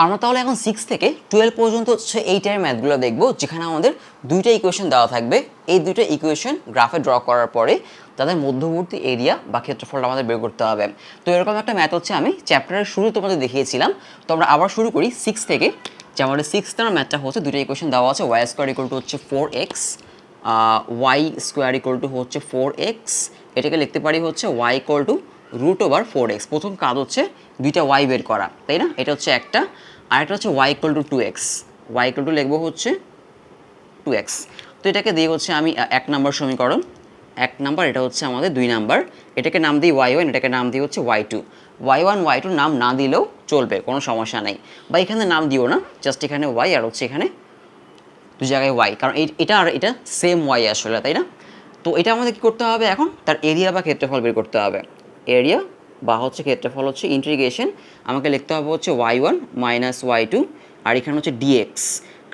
আমরা তাহলে এখন 6 থেকে 12 পর্যন্ত হচ্ছে এই টাইপের ম্যাথগুলো দেখব, যেখানে আমাদের দুইটা ইকুয়েশন দেওয়া থাকবে। এই দুইটা ইকুয়েশন গ্রাফে ড্র করার পরে তাদের মধ্যবর্তী এরিয়া বা ক্ষেত্রফলটা আমাদের বের করতে হবে। তো এরকম একটা ম্যাথ হচ্ছে আমি চ্যাপ্টারের শুরু তোমাদের দেখিয়েছিলাম। তো আমরা আবার শুরু করি 6 থেকে। যে আমাদের 6 নাম্বার ম্যাথটা হচ্ছে দুইটা ইকুয়েশন দেওয়া আছে, ওয়াই স্কোয়ার ইকুয়াল টু হচ্ছে 4x, Y square equal to হচ্ছে 4x। এটাকে লিখতে পারি হচ্ছে ওয়াই ইকুয়াল টু √4x। প্রথম কাজ হচ্ছে দুইটা ওয়াই বের করা, তাই না? এটা হচ্ছে একটা। আরেকটা হচ্ছে y equal to 2x। Y equal to লিখবো হচ্ছে 2x। তো এটাকে দিয়ে হচ্ছে আমি 1 নাম্বার সমীকরণ, 1 নাম্বার, এটা হচ্ছে আমাদের 2 নাম্বার। এটাকে নাম দিই y1, এটাকে নাম দিই হচ্ছে y2। y1 y2 নাম না দিলেও চলবে, কোনো সমস্যা নেই, বা এখানে নাম দিও না, জাস্ট এখানে y আর হচ্ছে এখানে দু জায়গায় y, কারণ এটা আর এটা সেম y আসলে, তাই না? তো এটা আমাদের কী করতে হবে এখন? তার এরিয়া বা ক্ষেত্রফল বের করতে হবে। এরিয়া বা হচ্ছে ক্ষেত্রফল হচ্ছে ইন্টিগ্রেশন, আমাকে লিখতে হবে হচ্ছে y1 মাইনাস y2, আর এখানে হচ্ছে dx,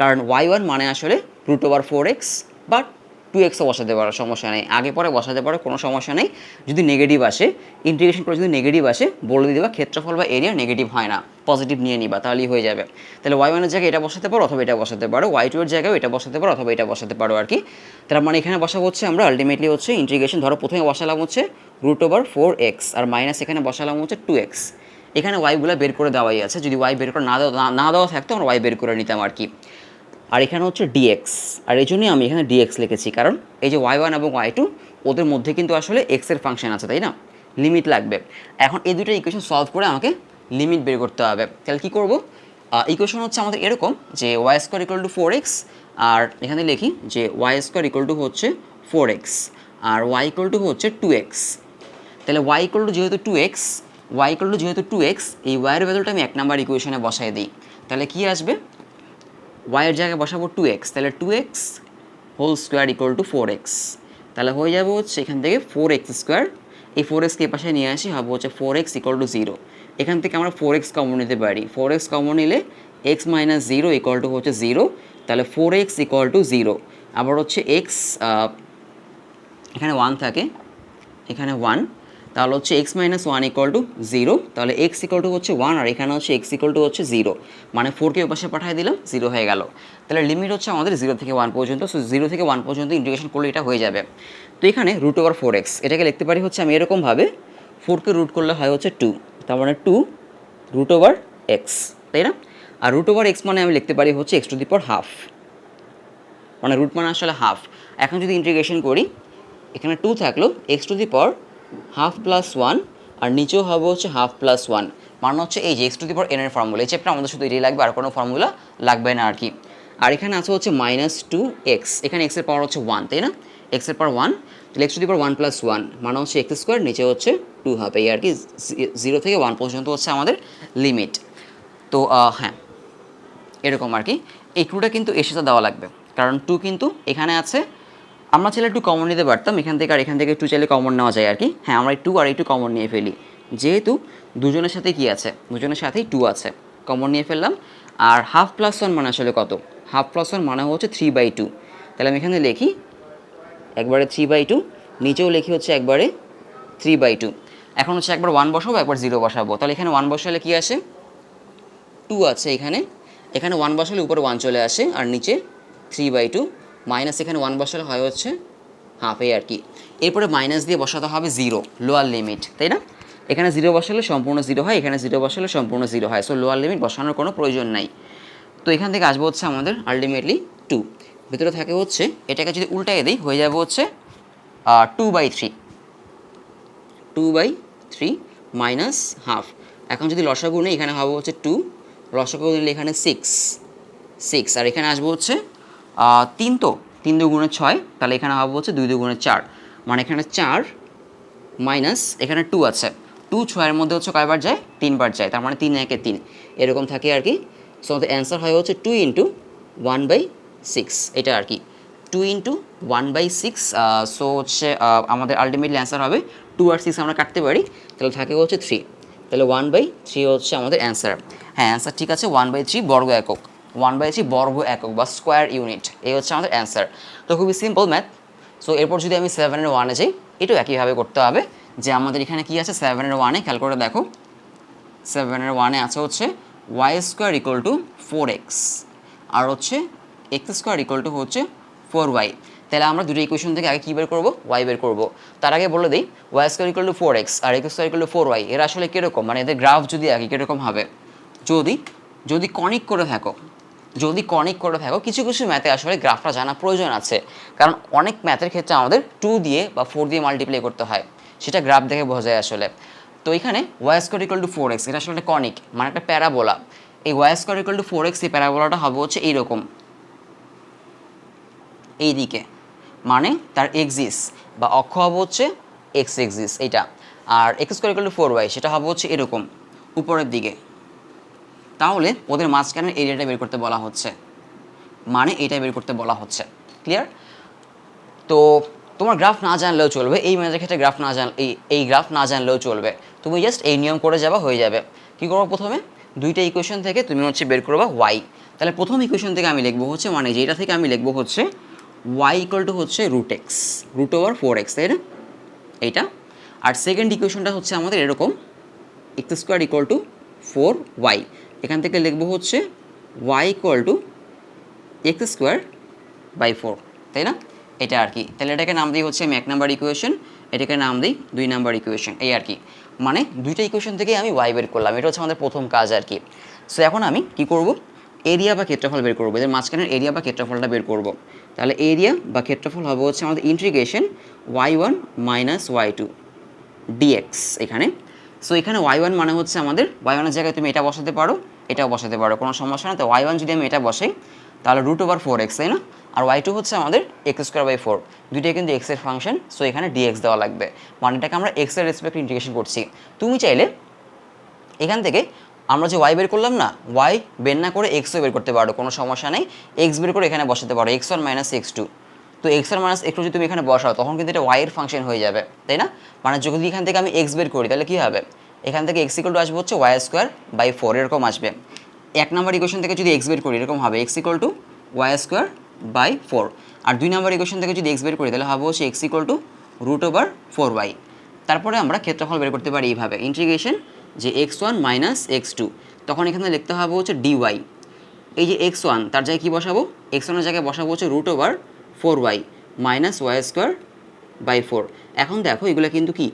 কারণ y1 মানে আসলে √4x বা 2xও বসাতে পারো, সমস্যা নেই, আগে পরে বসাতে পারো, কোনো সমস্যা নেই। যদি নেগেটিভ আসে, ইন্টিগ্রেশন করে যদি নেগেটিভ আসে বলে দিবা ক্ষেত্রফল বা এরিয়া নেগেটিভ হয় না, পজিটিভ নিয়ে নিবা, তাহলেই হয়ে যাবে। তাহলে y1 এর জায়গায় এটা বসাতে পারো অথবা এটা বসাতে পারো, y2 এর জায়গায় এটা বসাতে পারো অথবা এটা বসাতে পারো আর কি। তার মানে এখানে বসাবো হচ্ছে আমরা আলটিমেটলি হচ্ছে ইন্টিগ্রেশন, ধরো প্রথমে বসালাম হচ্ছে √4x আর মাইনাস এখানে বসালাম হচ্ছে 2x। এখানে ওয়াইগুলো বের করে দেওয়াই আছে, যদি ওয়াই বের করে না দেওয়া থাকতো আমরা ওয়াই বের করে নিতাম আর কি। আর এখানে হচ্ছে dx, আর এই জন্যই আমি এখানে dx লিখেছি, কারণ এই যে y1 এবং y2 ওদের মধ্যে কিন্তু আসলে x এর ফাংশন আছে, তাই না? লিমিট লাগবে। এখন এই দুটো ইকুয়েশন সলভ করে আমাকে লিমিট বের করতে হবে। তাহলে কী করবো? ইকুয়েশন হচ্ছে আমাদের এরকম যে y square equal to 4x, আর এখানে লিখি যে ওয়াই স্কোয়ার ইকুয়াল টু হচ্ছে 4x R Y equal to হচ্ছে 2x। তাহলে ওয়াই ইকুয়াল টু যেহেতু 2x, এই ওয়াইয়ের ভ্যালুটা আমি 1 নাম্বার ইকুয়েশনে বসাই দিই। তাহলে কি আসবে? ওয়াইয়ের জায়গায় বসাবো 2x, তাহলে 2x whole square equal to 4x। তাহলে হয়ে যাবে হচ্ছে এখান থেকে 4x স্কোয়ার, এই 4xকে এই পাশে নিয়ে আসি, হবে হচ্ছে 4x ইকুয়াল টু 0। এখান থেকে আমরা 4x কমন নিতে পারি, 4x কমন নিলে x মাইনাস 0 ইকুয়াল টু হচ্ছে 0। তাহলে 4x ইকুয়াল টু 0। আবার হচ্ছে x, এখানে 1 থাকে, এখানে 1, তাহলে হচ্ছে x মাইনাস 1 ইকুয়াল টু 0। তাহলে x ইকুয়াল টু হচ্ছে 1 আর এখানে হচ্ছে x ইকুয়াল টু হচ্ছে 0, মানে 4কে ওপাশে পাঠিয়ে দিলাম, 0 হয়ে গেল। তাহলে লিমিট হচ্ছে আমাদের 0 থেকে 1 পর্যন্ত। সো 0 থেকে 1 পর্যন্ত ইন্টিগ্রেশন করলে এটা হয়ে যাবে। তো এখানে √4x, এটাকে লিখতে পারি হচ্ছে আমি এরকমভাবে, 4কে রুট করলে হয় হচ্ছে 2, তার মানে 2√x, তাই না? আর √x মানে আমি লিখতে পারি হচ্ছে x⁻², মানে রুট মানে আসলে হাফ। এখন যদি ইন্টিগ্রেশন করি, এখানে 2 থাকলো x⁻² প্লাস 1, আর নিচেও হবে হচ্ছে হাফ প্লাস 1, মানে হচ্ছে এই যে x⁻n এর ফর্মুলা। এই চ্যাপ্টার আমাদের শুধু এটাই লাগবে, আর কোনো ফর্মুলা লাগবে না আর কি। আর এখানে আছে হচ্ছে -2x, এখানে x এর পাওয়ার হচ্ছে 1, তাই না? x এর পাওয়ার 1, তাহলে x⁻1 প্লাস 1 মানে হচ্ছে x², নিচে হচ্ছে 2 হবে, এই আর কি। 0 থেকে 1 পর্যন্ত হচ্ছে আমাদের লিমিট। তো হ্যাঁ, এরকম আর কি। এই 2টা কিন্তু এর সাথে দেওয়া লাগবে, কারণ 2 কিন্তু এখানে আছে। আমরা চাইলে 2 কমন নিতে পারতাম এখান থেকে, আর এখান থেকে 2 চাইলে কমন নেওয়া যায় আর কি। হ্যাঁ, আমরা এই 2 আর এই 2 কমন নিয়ে ফেলি, যেহেতু দুজনের সাথে কি আছে, দুজনের সাথেই 2 আছে, কমন নিয়ে ফেললাম। আর হাফ প্লাস 1 মানে আসলে কত? হাফ প্লাস 1 মানে হচ্ছে 3/2। তাহলে আমি এখানে লিখি একবারে 3/2, নিচেও লিখি হচ্ছে একবারে 3/2। এখন হচ্ছে একবার 1 বসাবো, একবার 0 বসাবো। তাহলে এখানে 1 বসালে কি আসে? 2 আছে এখানে, এখানে 1 বসালে উপরে 1 চলে আসে, আর নিচে 3/2, মাইনাস এখানে 1 বসালে হয় হচ্ছে হাফে আর কি। এরপরে মাইনাস দিয়ে বসাতে হবে 0, লোয়ার লিমিট, তাই না? এখানে 0 বসালে সম্পূর্ণ 0 হয়, এখানে 0 বসালে সম্পূর্ণ 0 হয়। সো লোয়ার লিমিট বসানোর কোনো প্রয়োজন নাই। তো এখান থেকে আসবো হচ্ছে আমাদের আলটিমেটলি 2, ভিতরে থাকে হচ্ছে, এটাকে যদি উল্টাই দিই হয়ে যাবে হচ্ছে 2/3, 2/3 মাইনাস হাফ। এখন যদি লসাগু নেই, এখানে হবে হচ্ছে 2, লসাগু নিলে এখানে 6, আর এখানে আসবো হচ্ছে 3, তো 3 2 6, তাহলে এখানে হবে হচ্ছে 2 2 4, মানে এখানে 4 মাইনাস এখানে 2 আছে, 2 6-এর মধ্যে হচ্ছে কয়বার যায়? 3 বার যায়, তার মানে 3 1 3 এরকম থাকে আর কি। সো আমাদের অ্যান্সার হয় হচ্ছে 2 × 1/6, এটা আর কি, 2 × 1/6। সো হচ্ছে আমাদের আলটিমেটলি অ্যান্সার হবে 2 আর 6 আমরা কাটতে পারি, তাহলে থাকে হচ্ছে 3, তাহলে 1/3 হচ্ছে আমাদের অ্যান্সার। হ্যাঁ, অ্যান্সার ঠিক আছে, 1/3 বর্গ একক, 1/3 বর্গ একক বা স্কোয়ার ইউনিট, এই হচ্ছে আমাদের অ্যান্সার। তো খুবই সিম্পল ম্যাথ। সো এরপর যদি আমি 7-এর 1-এ যাই, এটাও একইভাবে করতে হবে। যে আমাদের এখানে কি আছে 7-এর 1-এ, খেয়াল করে দেখো, 7-এর 1-এ আছে হচ্ছে y square equal to 4x আর হচ্ছে এক্স স্কোয়ার ইকুয়াল টু হচ্ছে 4y। তাহলে আমরা দুটো ইকুয়েশন থেকে আগে কী বের করবো, ওয়াই বের করবো। তার আগে বলে দিই y square equal to 4x আর x square equal to 4y এর আসলে কীরকম, মানে এদের গ্রাফ যদি আগে কীরকম হবে, যদি যদি কনিক করে থাকো, যদি কনিক করে থাকো, কিছু কিছু ম্যাথে আসলে গ্রাফটা জানা প্রয়োজন আছে, কারণ অনেক ম্যাথের ক্ষেত্রে আমাদের 2 দিয়ে বা 4 দিয়ে মাল্টিপ্লাই করতে হয়, সেটা গ্রাফ দেখে বোঝা যায় আসলে। তো এখানে Y square equal to 4x এটা আসলে একটা কনিক, মানে একটা প্যারাবোলা। এই Y square equal to 4x এই প্যারাবোলাটা হবে হচ্ছে এইরকম, এই দিকে, মানে তার এক্সিস বা অক্ষ হবে হচ্ছে এক্স এক্সিস এইটা, আর x square equal to 4y সেটা হবে হচ্ছে এরকম উপরের দিকে। তাহলে ওদের মাঝখানের এরিয়াটা বের করতে বলা হচ্ছে, মানে এইটা বের করতে বলা হচ্ছে। ক্লিয়ার? তো তোমার গ্রাফ না জানলেও চলবে, এই ম্যাথের ক্ষেত্রে গ্রাফ না জান এই গ্রাফ না জানলেও চলবে, তুমি জাস্ট এই নিয়ম করে যাবা, হয়ে যাবে। কী করবো, প্রথমে দুইটা ইকুয়েশন থেকে তুমি হচ্ছে বের করবা ওয়াই। তাহলে প্রথম ইকুয়েশন থেকে আমি লিখবো হচ্ছে, মানে যেটা থেকে আমি লিখবো হচ্ছে ওয়াই ইকুয়াল টু হচ্ছে √x, √4x, তাই না এইটা। আর সেকেন্ড ইকুয়েশনটা হচ্ছে আমাদের এরকম, x square equal to 4y। এখান থেকে লিখবো হচ্ছে y equal to x square by 4, তাই না, এটা আর কি। তাহলে এটাকে নাম দিই হচ্ছে আমি 1 নাম্বার ইকুয়েশন, এটাকে নাম দিই 2 নাম্বার ইকুয়েশন, এই আর কি। মানে দুইটা ইকুয়েশন থেকে আমি ওয়াই বের করলাম, এটা হচ্ছে আমাদের প্রথম কাজ আর কি। সো এখন আমি কি করব, এরিয়া বা ক্ষেত্রফল বের করবো, এদের মাঝখানের এরিয়া বা ক্ষেত্রফলটা বের করব। তাহলে এরিয়া বা ক্ষেত্রফল হবে হচ্ছে আমাদের integration y1 minus y2 dx এখানে। সো এখানে y1 মানে হচ্ছে আমাদের, y1 এর জায়গায় তুমি এটা বসাতে পারো, এটাও বসাতে পারো, কোনো সমস্যা না। তো y1 যদি আমি এটা বসাই তাহলে √4x, তাই না, আর y2 হচ্ছে আমাদের এক্স স্কোয়ার বাই 4, দুইটাই কিন্তু x এর ফাংশন। সো এখানে dx দেওয়া লাগবে, মানে এটাকে আমরা x এর রেসপেক্ট ইন্টিগ্রেশন করছি। তুমি চাইলে এখান থেকে আমরা যে ওয়াই বের করলাম না, ওয়াই বের না করে এক্সও বের করতে পারো, কোনো সমস্যা নেই। এক্স বের করে এখানে বসাতে পারো, x1 মাইনাস x2। তো x1 মাইনাস x2 যদি তুমি এখানে বসাও তখন কিন্তু এটা ওয়াই এর ফাংশন হয়ে যাবে, তাই না। মানে যদি এখান থেকে আমি এক্স বের করি তাহলে কী হবে, এখান থেকে x ইকুয়াল টু আসবে হচ্ছে ওয়াই স্কোয়ার বাই 4 এরকম আসবে। 1 নাম্বার ইকুয়েশন থেকে যদি এক্স বের করি এরকম হবে x equal to y square by 4। আর 2 নাম্বার ইকুয়েশন থেকে যদি এক্স বের করি তাহলে হবে হচ্ছে x ইকুয়াল টু √4y। তারপরে আমরা ক্ষেত্রফল বের করতে পারি এইভাবে, ইন্টিগ্রেশন যে x1 মাইনাস x2, তখন এখানে লিখতে হবে হচ্ছে dy। এই যে x1 তার জায়গায় কী বসাবো, x1 এর জায়গায় বসাবো হচ্ছে √4y minus Y square by 4। এখন দেখো এগুলো কিন্তু কি,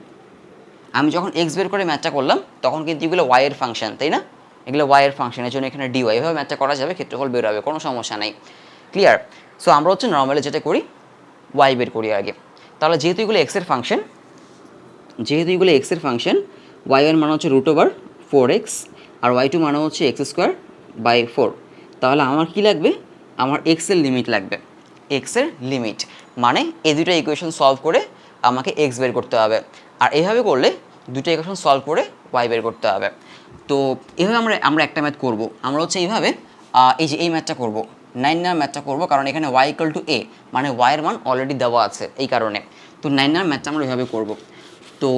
আমি যখন এক্স বের করে ম্যাথটা করলাম তখন কিন্তু এগুলো ওয়াই এর ফাংশন, তাই না, এগুলো ওয়াই এর ফাংশন, এর জন্য এখানে dy, এভাবে ম্যাথটা করা যাবে, ক্ষেত্রফল বের হবে, কোনো সমস্যা নেই। ক্লিয়ার? সো আমরা হচ্ছে নর্মালি যেটা করি ওয়াই বের করি আগে। তাহলে যেহেতু এগুলো এক্স এর ফাংশন, y1 মানে হচ্ছে √4x আর y2 মানে হচ্ছে এক্স স্কোয়ার বাই 4। তাহলে আমার কি লাগবে, আমার এক্স এর লিমিট লাগবে, এক্স এর লিমিট, মানে এই দুটো ইকুয়েশন সলভ করে আমাকে এক্স বের করতে হবে। আর এইভাবে করলে দুটো ইকুয়েশন সলভ করে ওয়াই বের করতে হবে। তো এভাবে আমরা একটা ম্যাথ করব, আমরা হচ্ছে এইভাবে এই যে এই ম্যাথটা করব, 9 নাম্বার ম্যাথটা করব, কারণ এখানে y ইকুয়াল টু a, মানে y এর মান অলরেডি দেওয়া আছে এই কারণে। তো 9 নাম্বার ম্যাথটা আমরা এভাবে করব। তো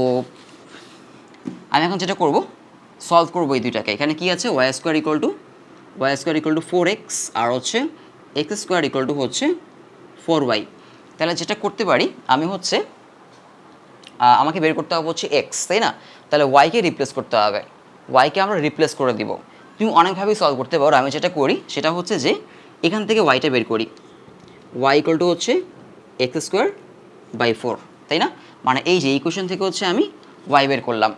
আমি এখন যেটা করব, সলভ করবো এই দুইটাকে। এখানে কি আছে, y square equal to 4x আর হচ্ছে এক্স স্কোয়ার ইকুয়াল টু হচ্ছে 4y। তাহলে যেটা করতে পারি আমি হচ্ছে, আমাকে বের করতে হবে হচ্ছে x, তাই না। তাহলে ওয়াইকে রিপ্লেস করতে হবে, ওয়াইকে আমরা রিপ্লেস করে দিব। তুমি অনেকভাবেই সলভ করতে পারো, আমি যেটা করি সেটা হচ্ছে যে এখান থেকে ওয়াইটা বের করি, ওয়াই ইকুয়াল টু হচ্ছে এক্স স্কোয়ার বাই 4, তাই না। মানে এই যে ইকুয়েশন থেকে হচ্ছে আমি ওয়াই বের করলাম,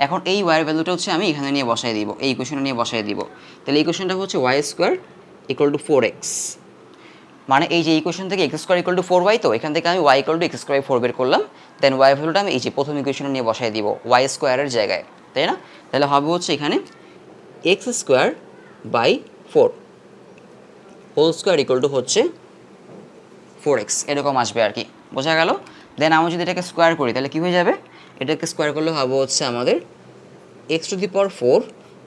এখন এই ওয়াইয়ের ভ্যালুটা হচ্ছে আমি এখানে নিয়ে বসাই দিব, এই ইকুয়েশনে নিয়ে বসাই দিব। তাহলে ইকুয়েশনটা হচ্ছে y square equal to 4x, মানে এই যে ইকুয়েশন থেকে x square equal to 4y, তো এখান থেকে আমি y equal to x square 4 বের করলাম। দেন ওয়াই ভ্যালুটা আমি এই যে প্রথম ইকুয়েশনে নিয়ে বসাই দিব ওয়াই স্কোয়ারের জায়গায়, তাই না। তাহলে হবে হচ্ছে এখানে x square by 4 whole square equal to হচ্ছে 4x, এরকম আসবে আর কি, বোঝা গেল। দেন আমি যদি এটাকে স্কোয়ার করি তাহলে কী হয়ে যাবে, এটাকে স্কোয়ার করলে হবে হচ্ছে আমাদের x⁴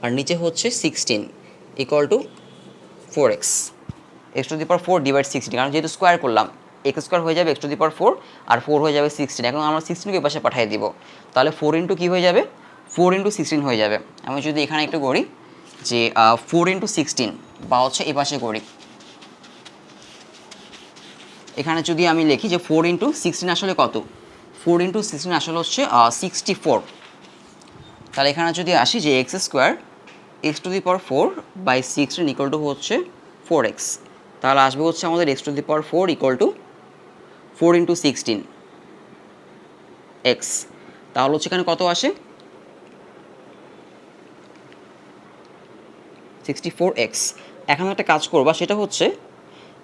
আর নিচে হচ্ছে 16 equal to 4x, x⁴ divide 16, কারণ যেহেতু স্কোয়ার করলাম এক্স স্কোয়ার হয়ে যাবে x⁴ আর 4 হয়ে যাবে 16। এখন আমরা 16কে পাশে পাঠিয়ে দিব, তাহলে 4 ইন্টু কী হয়ে যাবে, 4 ইন্টু 16 হয়ে যাবে। আমি যদি এখানে একটু করি যে 4 ইন্টু 16 বা হচ্ছে এই পাশে করি, এখানে যদি আমি লিখি যে 4 ইন্টু 16 আসলে কত, 4 ইন্টু 16 আসলে হচ্ছে 64। তাহলে এখানে যদি আসি যে x square x to the power 4 by 16 equal to হচ্ছে 4x। তাহলে আসবে হচ্ছে আমাদের x to the power 4 equal to 4 into 16 x. তাহলে হচ্ছে এখানে কত আসে 64x। এখন একটা কাজ করবা, সেটা হচ্ছে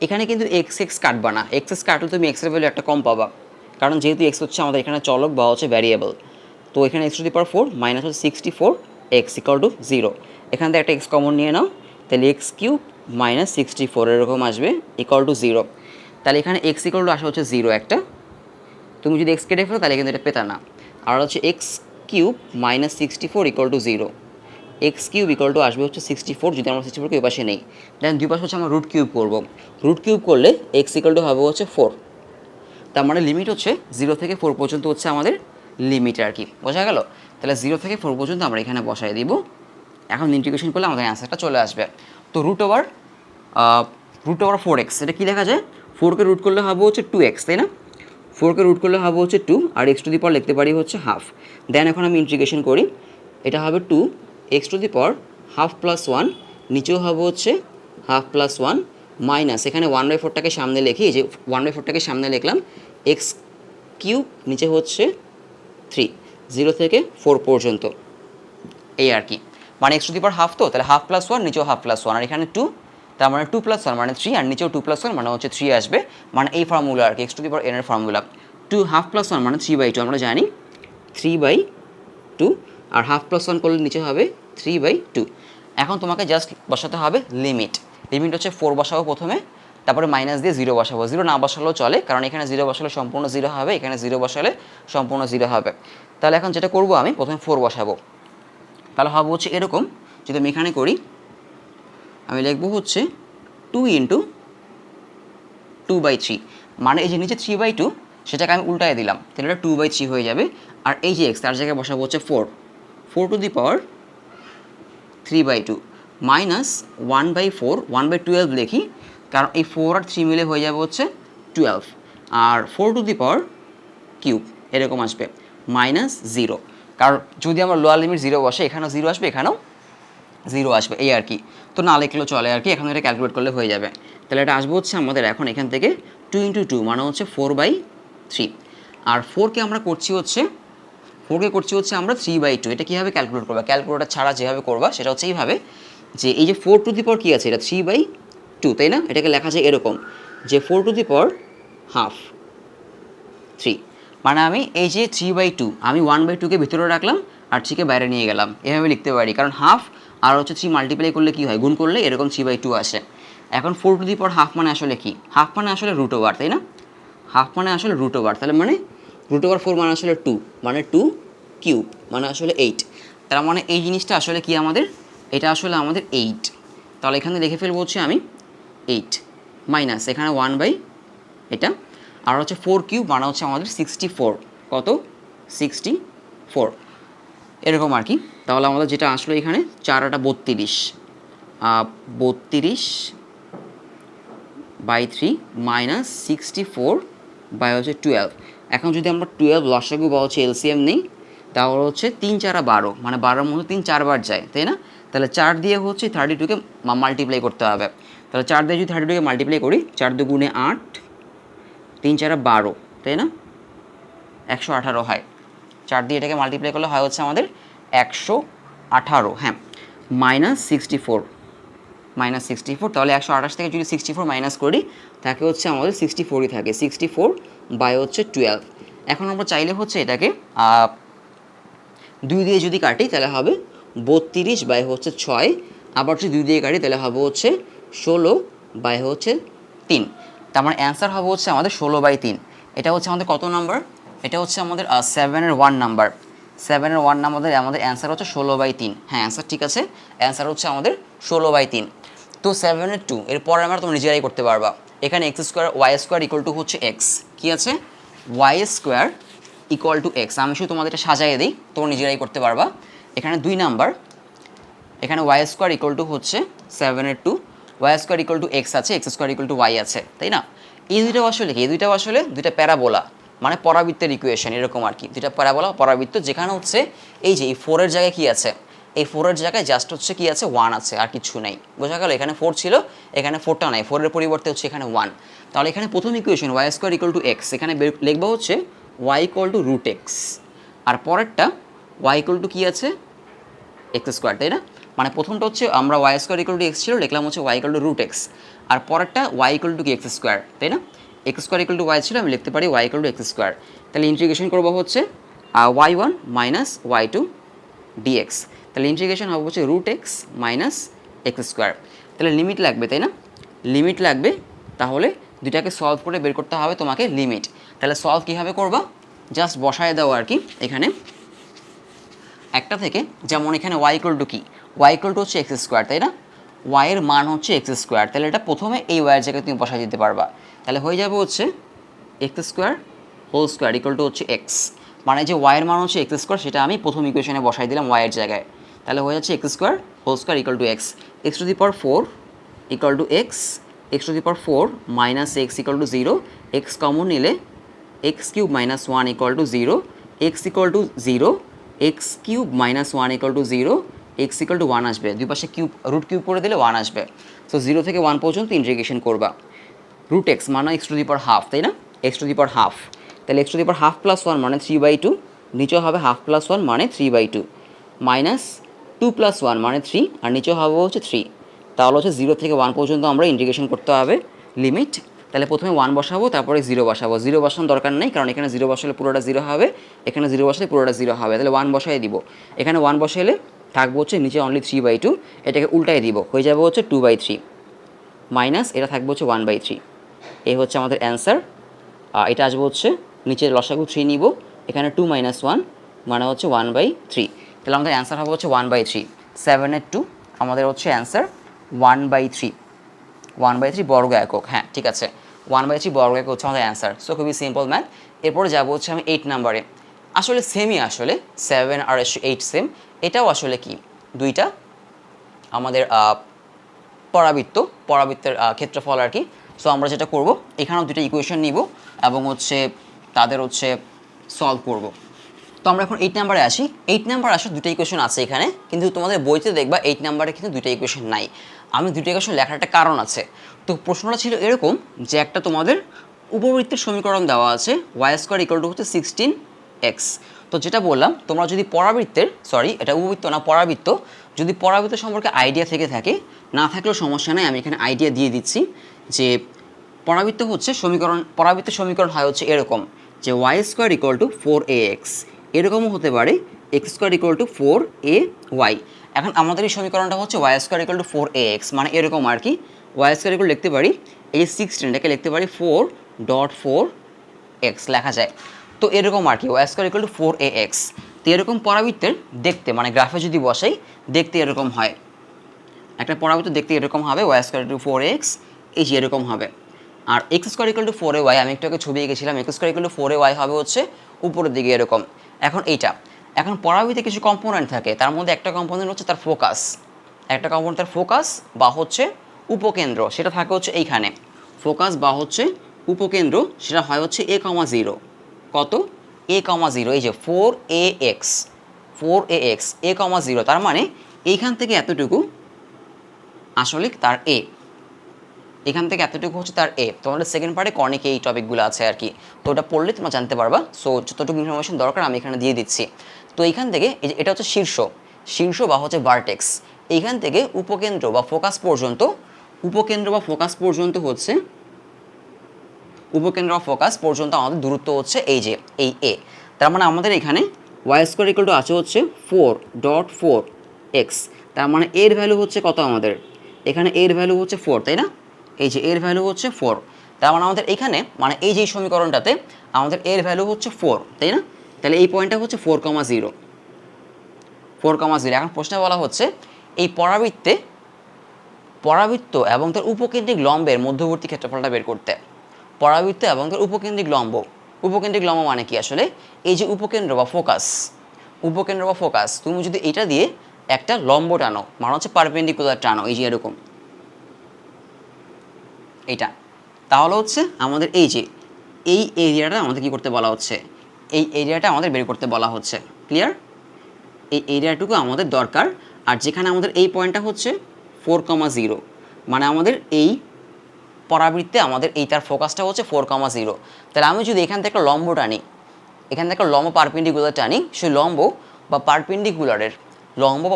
এখানে কিন্তু এক্স এক্স কাটবা না, এক্স এক্স কাটলে তুমি এক্সের ভ্যালু একটা কম পাবা, কারণ যেহেতু এক্স হচ্ছে আমাদের এখানে চলক বা হচ্ছে ভ্যারিয়েবল। তো এখানে x to the power 4 minus হচ্ছে 64x ইকুয়াল টু 0। এখান থেকে একটা এক্স কমন নিয়ে নাও, তাহলে এক্স কিউব মাইনাস 64 এরকম আসবে ইকুয়াল টু 0। তাহলে এখানে এক্স ইকুয়াল টু আসা হচ্ছে 0 একটা, তুমি যদি এক্স কেটে ফেলো তাহলে কিন্তু এটা পেতা না। আর হচ্ছে x cube minus 64 equal to 0, x cube equal to আসবে হচ্ছে 64, যদি আমরা 64কে ওই পাশে নেই, দেন দুই পাশে হচ্ছে আমরা রুট কিউব করবো। রুট কিউব করলে এক্স ইকুয়াল টু হবে হচ্ছে 4। তার মানে লিমিট হচ্ছে 0 থেকে 4 পর্যন্ত হচ্ছে আমাদের লিমিট আর কি, বোঝা গেল? তাহলে 0 থেকে 4 পর্যন্ত আমরা এখানে বসাই দিব। এখন ইন্টিগ্রেশন করলে আমাদের অ্যান্সারটা চলে আসবে। তো রুট ওভার 4x, এটা কী দেখা যায়? 4কে রুট করলে হবে হচ্ছে 2x, তাই না? 4কে রুট করলে হবে হচ্ছে 2, আর এক্স টু দি পাওয়ার লিখতে পারি হচ্ছে হাফ। দেন এখন আমি ইন্টিগ্রেশন করি, এটা হবে 2 x to the power half plus 1, নিচেও হবে হচ্ছে হাফ প্লাস 1 মাইনাস এখানে 1/4টাকে সামনে লিখি, যে 1/4টাকে সামনে লিখলাম, এক্স কিউব নিচে হচ্ছে 3, 0 থেকে 4 পর্যন্ত, এই আর কি। মানে x to the power half, তো তাহলে হাফ প্লাস 1 নিচেও হাফ প্লাস 1, আর এখানে 2, তার মানে 2 প্লাস 1 মানে 3, আর নিচেও 2 প্লাস 1 মানে হচ্ছে 3 আসবে। মানে এই ফর্মুলা আর কি, x to the power n এর ফর্মুলা। 2 হাফ প্লাস 1 মানে 3/2, আমরা জানি 3/2, আর হাফ প্লাস 1 করলে নিচে হবে 3/2। এখন তোমাকে জাস্ট বসাতে হবে লিমিট। লিমিট হচ্ছে 4 বসাবো প্রথমে, তারপরে মাইনাস দিয়ে 0 বসাবো। 0 না বসালেও চলে, কারণ এখানে 0 বসালে সম্পূর্ণ 0 হবে, এখানে 0 বসালে সম্পূর্ণ 0 হবে। তাহলে এখন যেটা করবো, আমি প্রথমে 4 বসাবো। তাহলে হবে হচ্ছে এরকম, যদি আমি এখানে করি, আমি লিখবো হচ্ছে 2 ইন্টু 2/3, মানে এই যে নিচে 3/2 সেটাকে আমি উল্টায় দিলাম, তাহলে এটা 2/3 হয়ে যাবে। আর এই যে এক্স, তার জায়গায় বসাবো হচ্ছে 4 টু দি পাওয়ার 3/2 মাইনাস 1/4, 1/12 লিখি, কারণ এই 4 আর 3 মিলে হয়ে যাবে হচ্ছে 12, আর 4 টু দি পাওয়ার কিউব এরকম আসবে মাইনাস 0, কারণ যদি আমরা লোয়ার লিমিট 0 বসে, এখানেও 0 আসবে, এখানেও 0 আসবে, এই আর কি। তো না লিখলেও চলে আর কি, এখন এটা ক্যালকুলেট করলে হয়ে যাবে। তাহলে এটা আসবে হচ্ছে আমাদের এখন এখান থেকে 2 ইন্টু 2 মানে হচ্ছে 4/3, আর 4কে আমরা করছি হচ্ছে আমরা 3/2। এটা কীভাবে ক্যালকুলেট করবা? ক্যালকুলেটার ছাড়া যেভাবে করবা সেটা হচ্ছে এইভাবে, যে এই যে 4 টু দি পাওয়ার কী আছে, এটা 3/2, তাই না? এটাকে লেখা যায় এরকম, যে 4 টু দি পাওয়ার হাফ 3, মানে আমি এই যে 3/2 আমি 1/2কে ভিতরে রাখলাম আর 3কে বাইরে নিয়ে গেলাম, এভাবে লিখতে পারি, কারণ হাফ আর হচ্ছে 3 মাল্টিপ্লাই করলে কী হয়, গুণ করলে এরকম 3/2 আসে। এখন 4 টু দি পাওয়ার হাফ মানে আসলে কি? হাফ মানে আসলে রুট ওভার, তাই না? হাফ মানে আসলে রুট ওভার, তাহলে মানে রুট ওভার 4 মানে আসলে 2, মানে 2 কিউব মানে আসলে 8। তার মানে এই জিনিসটা আসলে কি আমাদের, এটা আসলে আমাদের 8। তাহলে এখানে লিখে ফেলবো হচ্ছে আমি 8 মাইনাস এখানে 1 এটা, আর হচ্ছে 4 কিউব মানে হচ্ছে আমাদের 64, কত 64 এরকম আর কি। তাহলে আমাদের যেটা আসলো এখানে 4 আর 32, 32/3 মাইনাস 64 হচ্ছে 12। এখন যদি আমরা 12 লসাগু বা হচ্ছে এলসিএম নেই, তাহলে হচ্ছে 3 4 12, মানে 12-এর মধ্যে 3 4বার যায়, তাই না? তাহলে 4 দিয়ে হচ্ছে 32কে মাল্টিপ্লাই করতে হবে। তাহলে 4 দিয়ে যদি 32কে মাল্টিপ্লাই করি, 4 2 8, 3 4 12, তাই না? 118 হয়। 4 দিয়ে এটাকে মাল্টিপ্লাই করলে হয় হচ্ছে আমাদের 118, হ্যাঁ, মাইনাস 64, তাহলে 128 থেকে যদি 64 মাইনাস করি, তাকে হচ্ছে আমাদের 64ই থাকে, 64/12। এখন আমরা চাইলে হচ্ছে এটাকে 2 দিয়ে যদি কাটি তাহলে হবে 32/6, আবার যদি 2 দিয়ে কাটি তাহলে হবে হচ্ছে 16/3। তার মানে অ্যান্সার হবে হচ্ছে আমাদের 16/3। এটা হচ্ছে আমাদের কত নাম্বার? এটা হচ্ছে আমাদের 7-এর 1 নাম্বার। 7-এর 1 নাম্বারের আমাদের অ্যান্সার হচ্ছে 16/3। হ্যাঁ, অ্যান্সার ঠিক আছে, অ্যান্সার হচ্ছে আমাদের 16/3। তো 7-এর 2 এরপরে আমরা তোমরা নিজেরাই করতে পারবা। এখানে x square y square equal to হচ্ছে এক্স, কী আছে y square equal to x. আমি শুধু তোমাদের এটা সাজাইয়ে দিই, তোমরা নিজেরাই করতে পারবা। এখানে 2 নাম্বার, এখানে y স্কোয়ার ইকুয়াল টু হচ্ছে 7-এর 2, y square equal to x আছে, x square equal to y আছে, তাই না? এই দুইটাও আসলে কি? এই দুইটাও আসলে দুইটা প্যারাবোলা, মানে পরাবৃত্তের ইকুয়েশন এরকম আর কি। দুইটা প্যারাবোলা পরাবৃত্ত, যেখানে হচ্ছে এই যে এই 4-এর জায়গায় কী আছে, এই 4-এর জায়গায় জাস্ট হচ্ছে কি আছে 1 আছে, আর কিছু নেই। বোঝা গেল? এখানে 4 ছিল, এখানে 4টা নাই, 4-এর পরিবর্তে হচ্ছে এখানে 1। তাহলে এখানে প্রথম equation y square equal to x, এখানে লিখবো হচ্ছে y equal to root x, আর পরেরটা y ইকুয়াল টু কি আছে এক্স স্কোয়ার, তাই না? মানে প্রথমটা হচ্ছে আমরা y square equal to x ছিল, লিখলাম হচ্ছে y equal to root x, আর পরেরটা y ইকুয়াল টু কি এক্স স্কোয়ার, তাই না? X square equal to y ছিল, আমি লিখতে পারি y equal to x square. তাহলে ইন্টিগ্রেশন করবো হচ্ছে y1 মাইনাস y2 dx, তাহলে ইন্টিগ্রেশন হবে হচ্ছে root x minus x square. তাহলে লিমিট লাগবে, তাই না? লিমিট লাগবে, তাহলে দুইটাকে সলভ করে বের করতে হবে তোমাকে লিমিট। তাহলে সলভ কীভাবে করবা, জাস্ট বসায় দাও আর কি এখানে একটা থেকে, যেমন এখানে y ইকুয়াল টু কি, y ইকুয়াল টু হচ্ছে এক্স স্কোয়ার, তাই না? y এর মান হচ্ছে এক্স স্কোয়ার, তাহলে এটা প্রথমে এই y এর জায়গায় তুমি বসাই দিতে পারবা। তাহলে হয়ে যাবে হচ্ছে x square whole square equal to হচ্ছে এক্স, মানে যে y এর মান হচ্ছে এক্স স্কোয়ার সেটা আমি প্রথম ইকুয়েশনে বসাই দিলাম y এর জায়গায়। তাহলে হয়ে যাচ্ছে x square whole square equal to x, x to the power 4 equal to x, x to the power 4 minus x equal to 0, x common নিলে x cube minus 1 equal to 0, x equal to 0, x cube minus 1 equal to 0, x equal to 1 আসবে, দুই পাশে cube root cube করে দিলে 1 আসবে। So 0 থেকে 1 পর্যন্ত integration করবা। রুট এক্স মানে x to the power half, তাই না? X to the power half, তাহলে x to the power half plus 1 মানে 3/2, নিচে হবে হাফ প্লাস 1 মানে 3/2, মাইনাস 2 প্লাস 1 মানে 3, আর নিচে হবে হচ্ছে 3। তাহলে হচ্ছে 0 থেকে 1 পর্যন্ত আমরা ইন্টিগ্রেশন করতে হবে লিমিট। তাহলে প্রথমে 1 বসাবো, তারপরে 0 বসাবো। 0 বসানোর দরকার নেই, কারণ এখানে 0 বসালে পুরোটা 0 হবে, এখানে 0 বসালে পুরোটা 0 হবে। তাহলে 1 বসাই দিব, এখানে 1 বসাইলে থাকবো হচ্ছে নিচে অনলি 3/2, এটাকে উল্টাই দিব, হয়ে যাবে হচ্ছে 2/3, মাইনাস এটা থাকবে হচ্ছে 1/3। এই হচ্ছে আমাদের অ্যান্সার। এটা আসবে হচ্ছে নিচের লসাগু 3 নিব, এখানে 2 মাইনাস 1 মানে হচ্ছে 1/3। তাহলে আমাদের অ্যান্সার হবে হচ্ছে 1/3, 7-এর 2 আমাদের হচ্ছে অ্যান্সার 1/3, 1/3 বর্গ একক। হ্যাঁ ঠিক আছে, 1/3 বর্গ একক হচ্ছে আমাদের অ্যান্সার। সো খুবই সিম্পল ম্যাথ। এরপরে যাবো হচ্ছে আমি 8 নাম্বারে। আসলে সেমই, আসলে 7 আর 8 সেম। এটাও আসলে কি দুইটা আমাদের পরাবৃত্তের ক্ষেত্রফল আর কি। সো আমরা যেটা করব, এখানেও দুটো ইকুয়েশন নিব এবং হচ্ছে তাদের হচ্ছে সলভ করব। তো আমরা এখন 8 নাম্বারে আসি। 8 নাম্বার আসলে দুটো ইকুয়েশন আছে এখানে, কিন্তু তোমাদের বইতে দেখবা 8 নাম্বারে কিন্তু দুটো ইকুয়েশন নাই। আমি দুটো ইকুয়েশন লেখার একটা কারণ আছে। তো প্রশ্নটা ছিল এরকম যে একটা তোমাদের উপবৃত্তের সমীকরণ দেওয়া আছে, y স্কোয়ার ইকুয়াল টু হচ্ছে 16x। তো যেটা বললাম, তোমরা যদি পরাবৃত্তের, সরি এটা উপবৃত্ত না পরাবৃত্ত, যদি পরাবৃত্ত সম্পর্কে আইডিয়া থেকে থাকে, না থাকলেও সমস্যা নেই, আমি এখানে আইডিয়া দিয়ে দিচ্ছি যে পরাবৃত্ত হচ্ছে সমীকরণ, পরাবৃত্তের সমীকরণ হয় হচ্ছে এরকম যে y square equal two 4ax, এরকমও হতে পারে x square equal to 4ay। এখন আমাদের এই সমীকরণটা হচ্ছে y square equal two 4ax, মানে এরকম আর কি। y স্কোয়ার ইকুয়াল লিখতে পারি এই 16টাকে লিখতে পারি 4.4x লেখা যায়। তো এরকম আর কি y square equal two 4ax। তো এরকম পরাবৃত্তের দেখতে, মানে গ্রাফে যদি বসাই দেখতে এরকম হয়, একটা পরাবৃত্ত দেখতে এরকম হবে y square equal two 4ax, এই যে এরকম হবে। আর x square equal to 4ay, আমি একটু আগে ছবি এঁকেছিলাম, x square equal to 4ay হবে হচ্ছে উপরের দিকে এরকম। এখন এইটা, এখন পরাবৃত্তে কিছু কম্পোনেন্ট থাকে, তার মধ্যে একটা কম্পোনেন্ট হচ্ছে তার ফোকাস, একটা কম্পোনেন্ট তার ফোকাস বা হচ্ছে উপকেন্দ্র, সেটা থাকে হচ্ছে এইখানে। ফোকাস বা হচ্ছে উপকেন্দ্র সেটা হয় হচ্ছে a,0, কত a,0, এই যে 4ax, 4ax a,0, তার মানে এইখান থেকে এতটুকু আসলে তার এ, এখান থেকে এতটুকু হচ্ছে তার এ। তোমাদের সেকেন্ড পার্টে কর্নিকে এই টপিকগুলো আছে আর কি, তো ওটা পড়লে তোমরা জানতে পারবা। সো যতটুকু ইনফরমেশন দরকার আমি এখানে দিয়ে দিচ্ছি। তো এইখান থেকে এটা হচ্ছে শীর্ষ বা হচ্ছে ভার্টেক্স, এইখান থেকে উপকেন্দ্র বা ফোকাস পর্যন্ত, উপকেন্দ্র বা ফোকাস পর্যন্ত হচ্ছে, উপকেন্দ্র বা ফোকাস পর্যন্ত আমাদের দূরত্ব হচ্ছে এই যে এই এ। তার মানে আমাদের এখানে y স্কোয়ার ইকুয়াল টু আছে হচ্ছে 4.4x, তার মানে এর ভ্যালু হচ্ছে কত আমাদের, এখানে এর ভ্যালু হচ্ছে 4, তাই না? এই যে এর ভ্যালু হচ্ছে 4, তার মানে আমাদের এখানে, মানে এই যে সমীকরণটাতে আমাদের এর ভ্যালু হচ্ছে 4, তাই না? তাহলে এই পয়েন্টটা হচ্ছে 4,0, 4,0। এখন প্রশ্নে বলা হচ্ছে এই পরাবৃত্ত এবং তার উপকেন্দ্রিক লম্বের মধ্যবর্তী ক্ষেত্রফলটা বের করতে। পরাবৃত্ত এবং তার উপকেন্দ্রিক লম্ব মানে কি আসলে, এই যে উপকেন্দ্র বা ফোকাস, তুমি যদি এটা দিয়ে একটা লম্ব টানো, মানে হচ্ছে পারপেন্ডিকুলার টানো, এই যে এরকম এইটা, তাহলে হচ্ছে আমাদের এই যে এই এরিয়াটা আমাদের কি করতে বলা হচ্ছে, এই এরিয়াটা আমাদের বের করতে বলা হচ্ছে। ক্লিয়ার? এই এরিয়াটুকু আমাদের দরকার। আর যেখানে আমাদের এই পয়েন্টটা হচ্ছে 4,0, মানে আমাদের এই পরাবৃত্তে আমাদের এইটার ফোকাসটা হচ্ছে 4,0। তাহলে আমি যদি এখান থেকে একটা লম্ব টানি, এখান থেকে লম্ব পারপেন্ডিকুলার টানি, সেই লম্ব বা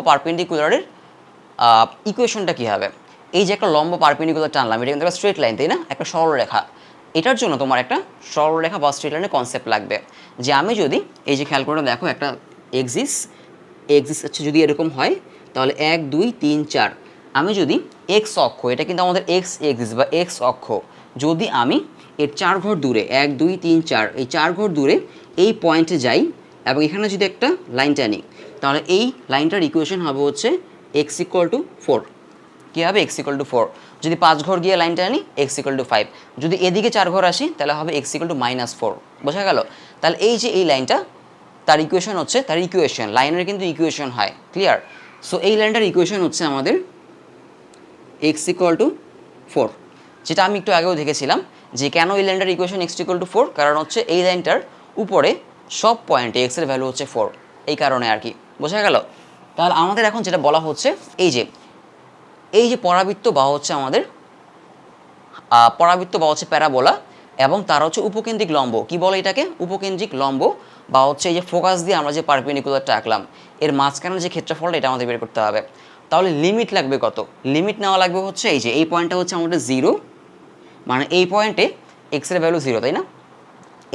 পারপেন্ডিকুলারের ইকুয়েশনটা কী হবে? এই যে একটা লম্ব পারপেন্ডিকুলার টানলাম, এটা কিন্তু একটা স্ট্রেট লাইন, তাই না? একটা সরলরেখা। এটার জন্য তোমার একটা সরলরেখা বা স্ট্রেট লাইনের কনসেপ্ট লাগবে। যে আমি যদি এই যে খেয়াল করে দেখো, একটা এক্সিস হচ্ছে যদি এরকম হয়, তাহলে 1 2 3 4, আমি যদি এক্স অক্ষ, এটা কিন্তু আমাদের এক্স এক্সিস বা এক্স অক্ষ, যদি আমি এর 4 ঘর দূরে 1 2 3 4 এই 4 ঘর দূরে এই পয়েন্টে যাই এবং এখানে যদি একটা লাইন টানি, তাহলে এই লাইনটার ইকুয়েশন হবে হচ্ছে x = 4। কী হবে? x = 4। যদি 5 ঘর গিয়ে লাইনটা আনি, x = 5। যদি এদিকে 4 ঘর আসি, তাহলে হবে x = -4। বোঝা গেল? তাহলে এই যে এই লাইনটা, তার ইকুয়েশন হচ্ছে, তার ইকুয়েশন লাইনের কিন্তু ইকুয়েশন হয়, ক্লিয়ার? সো এই লাইনটার ইকুয়েশন হচ্ছে আমাদের x = 4, যেটা আমি একটু আগেও দেখেছিলাম যে কেন এই লাইনটার ইকুয়েশন x = 4, কারণ হচ্ছে এই লাইনটার উপরে সব পয়েন্টে x এর ভ্যালু হচ্ছে 4, এই কারণে আর কি। বোঝা গেল? তাহলে আমাদের এখন যেটা বলা হচ্ছে, এই যে পরাবৃত্ত বা হচ্ছে আমাদের পরাবৃত্ত বা হচ্ছে প্যারাবোলা, এবং তার হচ্ছে উপকেন্দ্রিক লম্ব, কি বলে এটাকে? উপকেন্দ্রিক লম্ব, বা হচ্ছে এই যে ফোকাস দিয়ে আমরা যে পারপেন্ডিকুলারটা আঁকলাম, এর মাঝখানে যে ক্ষেত্রফলটা, এটা আমাদের বের করতে হবে। তাহলে লিমিট লাগবে কত? লিমিট নেওয়া লাগবে হচ্ছে এই যে এই পয়েন্টটা হচ্ছে আমাদের 0, মানে এই পয়েন্টে x এর ভ্যালু 0, তাই না?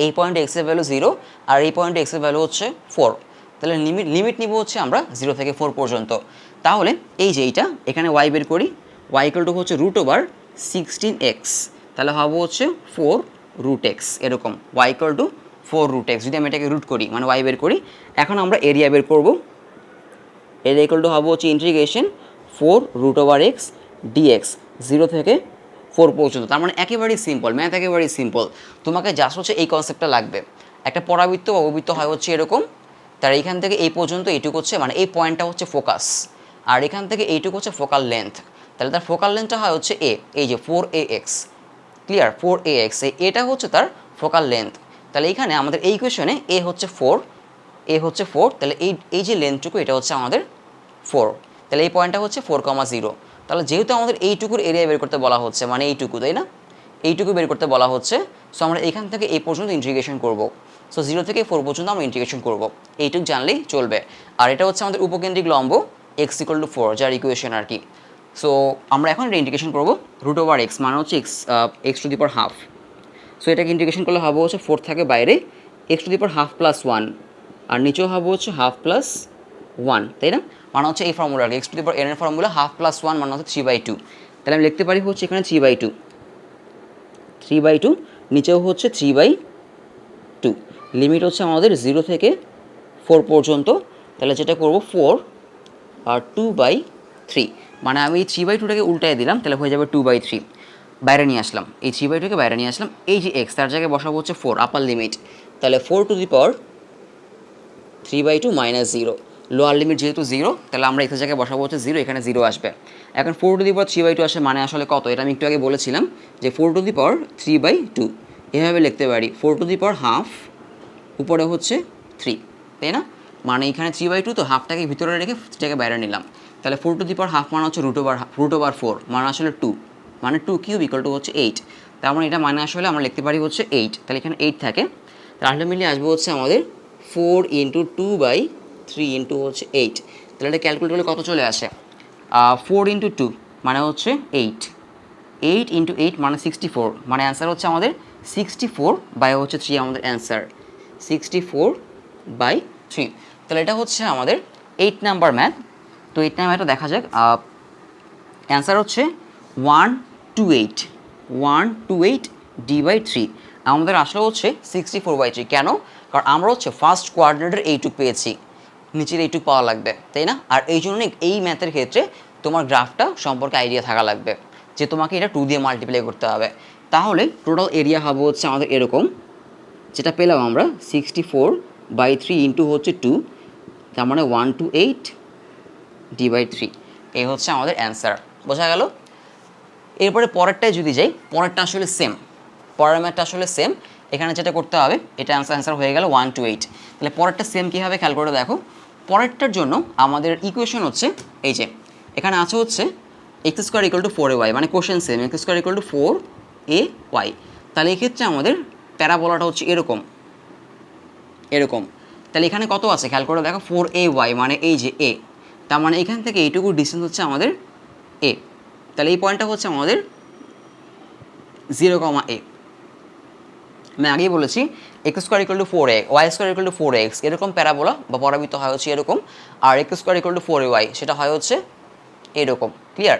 এই পয়েন্টে x এর ভ্যালু 0 আর এই পয়েন্টে x এর ভ্যালু হচ্ছে 4। তাহলে লিমিট নিব হচ্ছে আমরা 0 থেকে 4 পর্যন্ত। তাহলে এই যে এইটা এখানে y বের করি, y = হচ্ছে √16x, তাহলে হবে হচ্ছে 4√x, এরকম y = 4√x। যদি আমি এটাকে রুট করি, মানে y বের করি, এখন আমরা এরিয়া বের করব। এরিয়া হবে হচ্ছে ইন্টিগ্রেশন 4√x dx, 0 থেকে 4 পর্যন্ত। তার মানে একেবারেই সিম্পল, ম্যাথ একেবারেই সিম্পল। তোমাকে জাস্ট হচ্ছে এই কনসেপ্টটা লাগবে। একটা পরাবৃত্ত বা অববৃত্ত হয় হচ্ছে এরকম, তার এইখান থেকে এই পর্যন্ত এইটুকু হচ্ছে, মানে এই পয়েন্টটা হচ্ছে ফোকাস, আর এখান থেকে এইটুকু হচ্ছে ফোকাল লেন্থ। তাহলে তার ফোকাল লেন্থটা হয় হচ্ছে a, এই যে 4ax, ক্লিয়ার? 4ax, এটা হচ্ছে তার ফোকাল লেন্থ। তাহলে এইখানে আমাদের এই ইকুয়েশনে a হচ্ছে 4, তাহলে এই যে লেন্থটুকু, এটা হচ্ছে আমাদের 4। তাহলে এই পয়েন্টটা হচ্ছে 4,0। তাহলে যেহেতু আমাদের এইটুকুর এরিয়া বের করতে বলা হচ্ছে, মানে এইটুকু, তাই না? এইটুকু বের করতে বলা হচ্ছে, সো আমরা এখান থেকে এই পর্যন্ত ইন্টিগ্রেশন করব। সো 0 থেকে 4 পর্যন্ত আমরা ইন্টিগ্রেশন করব, এইটুকু জানলেই চলবে। আর এটা হচ্ছে আমাদের উপকেন্দ্রিক লম্ব x = 4, যার ইকুয়েশন আর কি। সো আমরা এখন এটা ইন্টিগ্রেশন করব, √x মানে হচ্ছে x²²। সো এটাকে ইন্টিগ্রেশন করলে হবে হচ্ছে 4 থাকে বাইরে, x² + 1, আর নিচেও হবে হচ্ছে ½ + 1, তাই না? মানে হচ্ছে এই ফর্মুলা আর কি, x⁴ এর ফর্মুলা ½ + 1 মানে হচ্ছে 3/2। তাহলে আমি লিখতে পারি হচ্ছে এখানে 3/2, নিচেও হচ্ছে 3/2। লিমিট হচ্ছে আমাদের 0 থেকে 4 পর্যন্ত। তাহলে যেটা করব 4 আর 2/3, মানে আমি এই 3/2টাকে উল্টায় দিলাম, তাহলে হয়ে যাবে 2/3। বাইরে নিয়ে আসলাম, এই 3/2কে বাইরে নিয়ে আসলাম, এই যে x, তার জায়গায় বসাবো হচ্ছে 4, আপার লিমিট। তাহলে 4⁻³ - 0, লোয়ার লিমিট যেহেতু 0, তাহলে আমরা এখানে জায়গায় বসাবো হচ্ছে 0, এখানে 0 আসবে। এখন 4⁻³ আসে, মানে আসলে কত? এটা আমি একটু আগে বলেছিলাম যে 4⁻³ এভাবে লিখতে পারি, 4½ উপরে হচ্ছে 3, তাই না? মানে এখানে 3/2, তো হাফটাকে ভিতরে রেখে সেটাকে বাইরে নিলাম। তাহলে 4⁻½ মানে হচ্ছে √4, মানে আসলে 2, মানে 2³ = হচ্ছে 8। তার মানে এটা মানে আসলে আমরা লিখতে পারি হচ্ছে 8। তাহলে এখানে 8 থাকে, তাহলে আলটিমেটলি আসবে হচ্ছে আমাদের 4 × 2/3 × হচ্ছে 8। তাহলে এটা ক্যালকুলেট করলে কত চলে আসে? 4 × 2 মানে হচ্ছে 8, 8 × 8 মানে 64, মানে অ্যান্সার হচ্ছে আমাদের 64/3 আমাদের অ্যান্সার, 64/3। তাহলে এটা হচ্ছে আমাদের 8 নাম্বার ম্যাথ। তো 8 নাম্বার ম্যাথটা দেখা যাক। অ্যান্সার হচ্ছে 128 d/3। আমাদের আসলে হচ্ছে 64/3। কেন? কারণ আমরা হচ্ছে ফার্স্ট কোয়ার্ডিনেটের এইটুক পেয়েছি, নিচের এইটুক পাওয়া লাগবে, তাই না? আর এই জন্য এই ম্যাথের ক্ষেত্রে তোমার গ্রাফটা সম্পর্কে আইডিয়া থাকা লাগবে, যে তোমাকে এটা 2 দিয়ে মাল্টিপ্লাই করতে হবে। তাহলে টোটাল এরিয়া হবে হচ্ছে আমাদের এরকম, যেটা পেলাম আমরা 64/3 ইন্টু হচ্ছে 2, তার মানে 128 d/3। এই হচ্ছে আমাদের অ্যান্সার। বোঝা গেল? এরপরে পরেরটায় যদি যাই, পরেরটা আসলে সেম, পরের ম্যাথটা আসলে সেম। এখানে যেটা করতে হবে, এটা অ্যান্সার হয়ে গেল 128। তাহলে পরেরটা সেম কী হবে খেয়াল করে দেখো, পরেরটার জন্য আমাদের ইকুয়েশন হচ্ছে এই যে এখানে আছে হচ্ছে x square equal to 4ay, মানে question same, x square equal to 4ay। তাহলে এক্ষেত্রে আমাদের প্যারাবোলাটা হচ্ছে এরকম এরকম। তাহলে এখানে কত আছে খেয়াল করে দেখো, 4ay, মানে এই যে এ, তার মানে এখান থেকে এইটুকু ডিস্টেন্স হচ্ছে আমাদের এ। তাহলে এই পয়েন্টটা হচ্ছে আমাদের 0, a। আমি আগেই বলেছি x square equal to 4a, y square equal to 4x, এরকম প্যারাবোলা বা পরাবৃত্ত হয় হচ্ছে এরকম। আর x square equal to 4ay সেটা হয় হচ্ছে এরকম। ক্লিয়ার?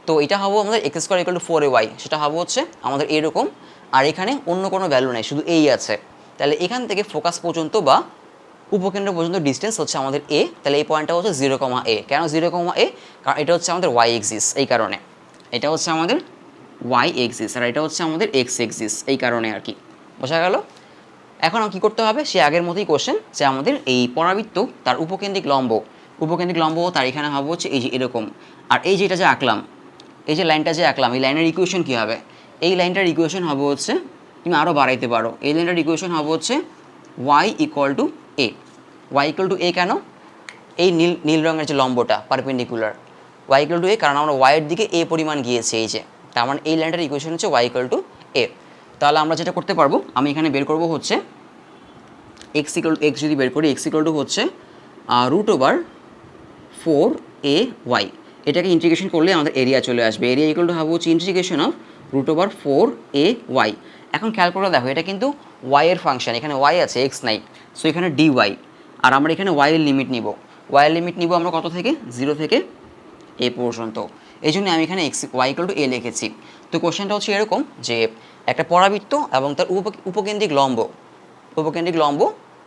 তো এটা হবে আমাদের x square equal to 4ay, সেটা হবে হচ্ছে আমাদের এরকম। আর এখানে অন্য কোনো ভ্যালু নেই, শুধু এই আছে। তাহলে এখান থেকে ফোকাস পর্যন্ত বা উপকেন্দ্র পর্যন্ত ডিস্টেন্স হচ্ছে আমাদের এ। তাহলে এই পয়েন্টটা হচ্ছে 0, a। কেন 0, a? কারণ এটা হচ্ছে আমাদের ওয়াই এক্সিস, এই কারণে। এটা হচ্ছে আমাদের ওয়াই এক্সিস আর এটা হচ্ছে আমাদের এক্স এক্সিস, এই কারণে আর কি। বোঝা গেল? এখন কী করতে হবে, সে আগের মতোই কোশ্চেন, যে আমাদের এই পরাবৃত্ত তার উপকেন্দ্রিক লম্ব তার এখানে হবে হচ্ছে এই যে এরকম। আর এই যেটা যে আঁকলাম, এই যে লাইনটা যে আঁকলাম, এই লাইনের ইকুয়েশন কী হবে? এই লাইনটার ইকুয়েশন হবে হচ্ছে, তুমি আরও বাড়াইতে পারো, এই লাইনটার ইকুয়েশন হবে হচ্ছে y equal to a. Y equal to a কেন? এই নীল রঙের যে লম্বটা perpendicular, y equal to a, কারণ আমরা ওয়াইয়ের দিকে এ পরিমাণ গিয়েছে এই যে, তার মানে এই লাইনটার ইকুয়েশন হচ্ছে ওয়াই ইকুয়াল টু এ। তাহলে আমরা যেটা করতে পারবো, আমি এখানে বের করবো হচ্ছে এক্স ইকুয়াল টু, এক্স যদি বের করি, এক্স ইকুয়াল টু হচ্ছে √4ay। এটাকে ইন্টিগ্রেশন করলে আমাদের এরিয়া চলে আসবে। এরিয়া ইকুয়াল টু হবে হচ্ছে ইন্টিগ্রেশন অফ √4ay। এখন খেয়াল করে দেখো, এটা কিন্তু ওয়াই এর ফাংশন, এখানে ওয়াই আছে, এক্স নাই, সো এখানে dy। আর আমরা এখানে ওয়াইয়ের লিমিট নিব, ওয়াইয়ের লিমিট নিব আমরা কত থেকে? 0 থেকে a পর্যন্ত। এই জন্য আমি এখানে ওয়াই ইকুয়াল টু a লিখেছি। তো কোশ্চেনটা হচ্ছে এরকম যে একটা পরাবৃত্ত এবং তার উপকেন্দ্রিক লম্ব,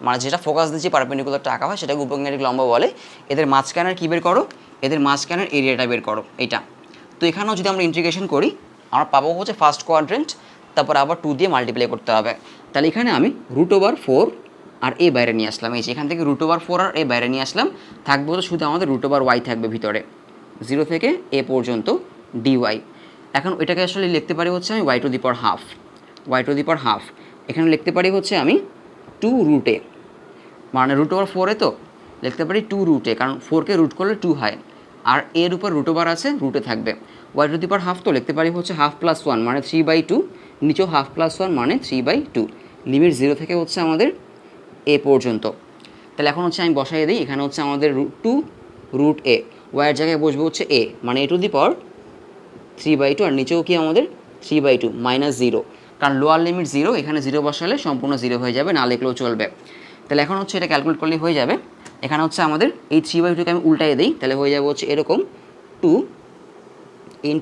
মানে যেটা ফোকাস দিচ্ছি পারপেন্ডিকুলারটা আঁকা হয় সেটাকে উপকেন্দ্রিক লম্ব বলে। এদের মাঝখানের কী বের করো? এদের মাঝখানের এরিয়াটা বের করো, এইটা। তো এখানেও যদি আমরা ইন্টিগ্রেশন করি, আমরা পাবো হচ্ছে ফার্স্ট কোয়াড্রেন্ট, তারপর আবার 2 দিয়ে মাল্টিপ্লাই করতে হবে। তাহলে এখানে আমি √4 আর এ বাইরে নিয়ে আসলাম, এই যে এখান থেকে √4 আর এ বাইরে নিয়ে আসলাম, থাকবে হচ্ছে শুধু আমাদের √y থাকবে ভিতরে, 0 থেকে a পর্যন্ত dy। এখন এটাকে আসলে লিখতে পারি হচ্ছে আমি y², এখানে লিখতে পারি হচ্ছে আমি 2√a, মানে √4 এ তো লিখতে পারি 2√a, কারণ 4কে রুট করলে 2 হয়, আর এর উপর √ওভার আছে, রুটে থাকবে। y² তো লিখতে পারি হচ্ছে 1/2 + 1 মানে 3/2, নিচেও 1/2 + 1 মানে 3/2, লিমিট 0 থেকে হচ্ছে আমাদের a পর্যন্ত। তাহলে এখন হচ্ছে আমি বসাই দিই, এখানে হচ্ছে আমাদের √2√a, ওয়াইয়ের জায়গায় বসবে হচ্ছে a, মানে a⁻³ আর নিচেও কি আমাদের 3/2 -0, কারণ লোয়ার লিমিট 0, এখানে 0 বসালে সম্পূর্ণ 0 হয়ে যাবে, না লিখলেও চলবে। তাহলে এখন হচ্ছে এটা ক্যালকুলেট করলেই হয়ে যাবে। এখানে হচ্ছে আমাদের এই 3/2কে আমি উল্টাই দিই, তাহলে হয়ে যাবে হচ্ছে এরকম 2 ×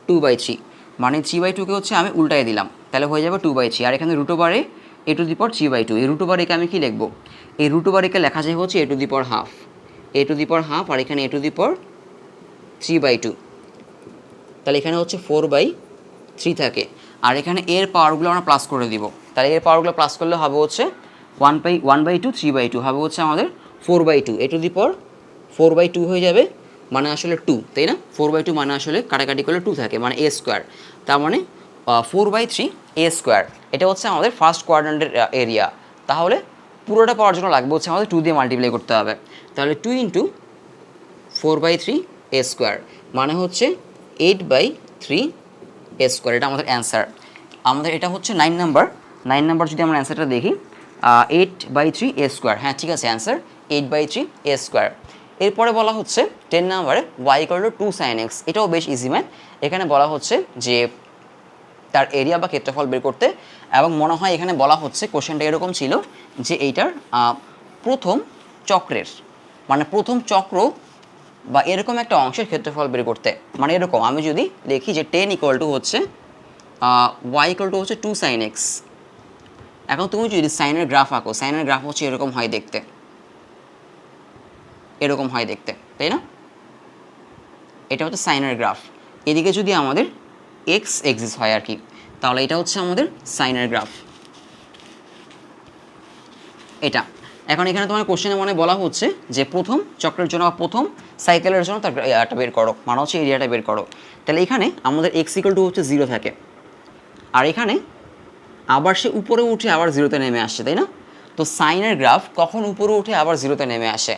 2/3, মানে 3/2কে হচ্ছে আমি উল্টাই দিলাম, তাহলে হয়ে যাবে 2/3। আর এখানে √a a⁻³ এই √একে আমি কি লিখবো? এই √একে লেখা যায় হচ্ছে a², আর এখানে a⁻³ তাহলে এখানে হচ্ছে 4/3 থাকে। আর এখানে এর পাওয়ারগুলো আমরা প্লাস করে দিব, তাহলে এর পাওয়ারগুলো প্লাস করলে হবে হচ্ছে 1/2 3/2 হবে হচ্ছে আমাদের 4/2, a⁻4/2 হয়ে যাবে, মানে আসলে 2, তাই না? 4/2 মানে আসলে কাটাকাটি করলে 2 থাকে, মানে a², তার মানে 4/3 a²। এটা হচ্ছে আমাদের ফার্স্ট কোয়াড্র্যান্টের এরিয়া। তাহলে পুরোটা পাওয়ার জন্য লাগবে হচ্ছে আমাদের 2 দিয়ে মাল্টিপ্লাই করতে হবে, তাহলে 2 × 4/3 a², মানে হচ্ছে 8/3 a²। এটা আমাদের অ্যান্সার। আমাদের এটা হচ্ছে 9 নাম্বার। যদি আমরা অ্যান্সারটা দেখি, 8/3 a², হ্যাঁ ঠিক আছে, অ্যান্সার 8/3 a²। এরপরে বলা হচ্ছে 10 নাম্বারে y = 2 sin x। এটাও বেশ ইজি ম্যাথ। এখানে বলা হচ্ছে যে তার এরিয়া বা ক্ষেত্রফল বের করতে, এবং মনে হয় এখানে বলা হচ্ছে কোশ্চেনটা এরকম ছিল যে এইটার প্রথম চক্রের, মানে প্রথম চক্র বা এরকম একটা অংশের ক্ষেত্রফল বের করতে। মানে এরকম আমি যদি দেখি যে 10 = হচ্ছে y = হচ্ছে 2 sin x। এখন তুমি যদি সাইনের গ্রাফ আঁকো, সাইনের গ্রাফ হচ্ছে এরকম হয় দেখতে, তাই না? এটা হচ্ছে সাইনের গ্রাফ। এদিকে যদি আমাদের এক্স এক্সিস হয় আর কি, তাহলে এটা হচ্ছে আমাদের সাইনের গ্রাফ, এটা। এখন এখানে তোমার কোশ্চেনে মনে বলা হচ্ছে যে প্রথম চক্রের জন্য বা প্রথম সাইকেলের জন্য তার এটা বের করো, মানে হচ্ছে এরিয়াটা বের করো। তাহলে এখানে আমাদের x = হচ্ছে 0 থাকে, আর এখানে আবার সে উপরে উঠে আবার 0-তে নেমে আসছে, তাই না? তো সাইনের গ্রাফ কখন উপরে উঠে আবার জিরোতে নেমে আসে,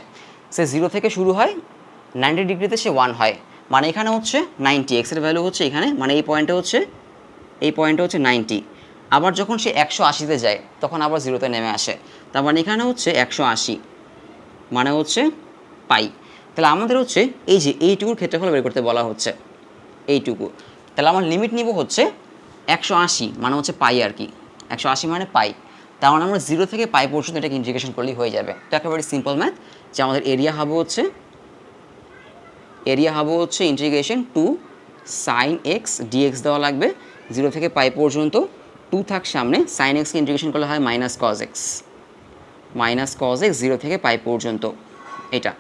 সে জিরো থেকে শুরু হয় 90 ডিগ্রিতে সে 1 হয়, মানে এখানে হচ্ছে 90, এক্সের ভ্যালু হচ্ছে এখানে, মানে এই পয়েন্টে হচ্ছে 90। আবার যখন সে 180তে যায় তখন আবার জিরোতে নেমে আসে, তার মানে এখানে হচ্ছে 180, মানে হচ্ছে পাই। তাহলে আমাদের হচ্ছে এই যে এইটুকুর ক্ষেত্রফল বের করতে বলা হচ্ছে, এইটুকু। তাহলে আমার লিমিট নিব হচ্ছে 180, মানে হচ্ছে পাই আর কি, 180 মানে পাই। তার মানে আমরা 0 থেকে পাই পর্যন্ত এটাকে ইন্টিগ্রেশন করলেই হয়ে যাবে। তো একেবারে সিম্পল ম্যাথ, যে আমাদের এরিয়া হবে হচ্ছে ইন্টিগ্রেশন 2 sin x dx দেওয়া লাগবে 0 থেকে পাই পর্যন্ত, 2 থাক সামনে, sin x কে ইন্টিগ্রেশন করলে হয় cos x 0 থেকে পাই পর্যন্ত। এটা